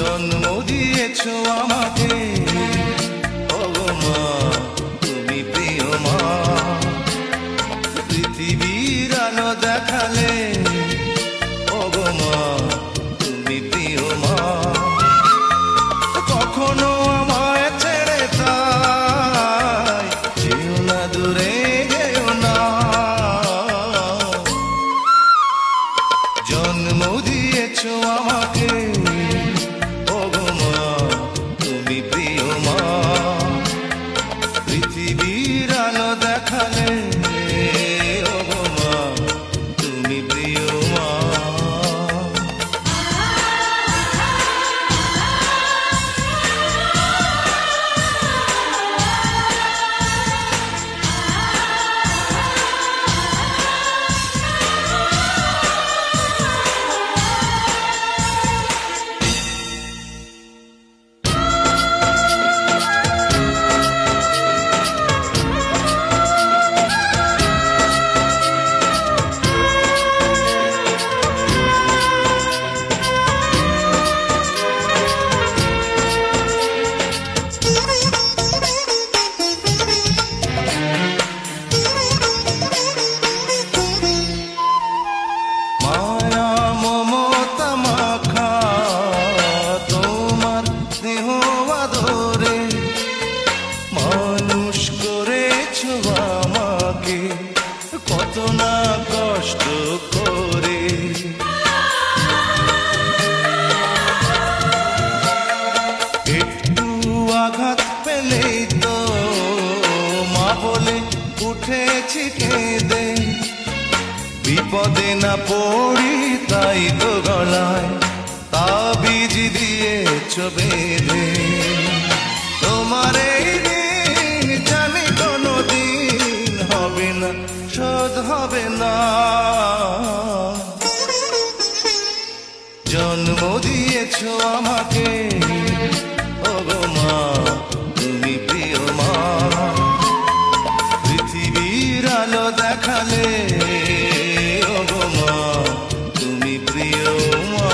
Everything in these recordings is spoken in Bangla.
জন্ম দিয়েছো আমাকে, ওগো মা তুমি প্রিয় মা। পৃথিবীর আলো দেখালে, ওগো মা তুমি প্রিয় মা। কখনো আমায় ছেড়ে তাই যেও না, দূরে যেও না। জন্ম দিয়েছো আমাকে, ওগো মা তুমি প্রিয় মা। পৃথিবীর আলো দেখালে, ওগো মা তুমি প্রিয় মা। মানুষ করেছো আমাকে কত না কষ্ট করে, একটু আঘাত পেলেই তো মা বলে উঠেছি কেঁদে। বিপদে না পড়ি তাই তো গলায় তাবিজ দিয়েছো বেঁধে। তোমার এই দিন জানি কোনো দিন হবে না, শোধ হবে না। জন্ম দিয়েছো আমাকে, ওগো মা তুমি প্রিয় মা। পৃথিবীর আলো দেখালে, ওগো মা তুমি প্রিয় মা।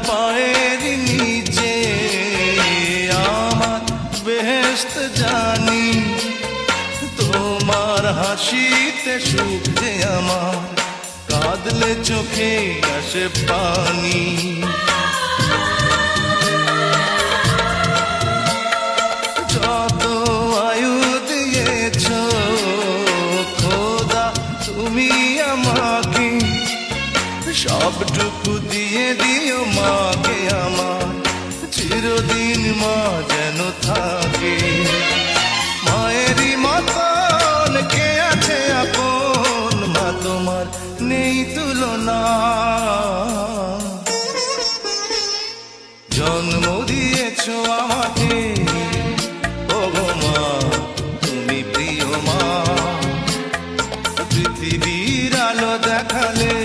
পায়ের নিচে আমার বেহেশত জানি, তোমার হাসিতে সুখ যে আমার, কাঁদলে চোখে আসে পানি। যত আয়ু দিয়েছো খোদা তুমি আমাকে, সবটুকু দিয়ে দিও মাকে আমার, চিরদিন মা যেন থাকে। মায়েরই মতন কে আছে আপন, মা তোমার নেই তুলনা। জন্ম দিয়েছো আমাকে, ওগো মা তুমি প্রিয় মা। পৃথিবীর আলো দেখালে,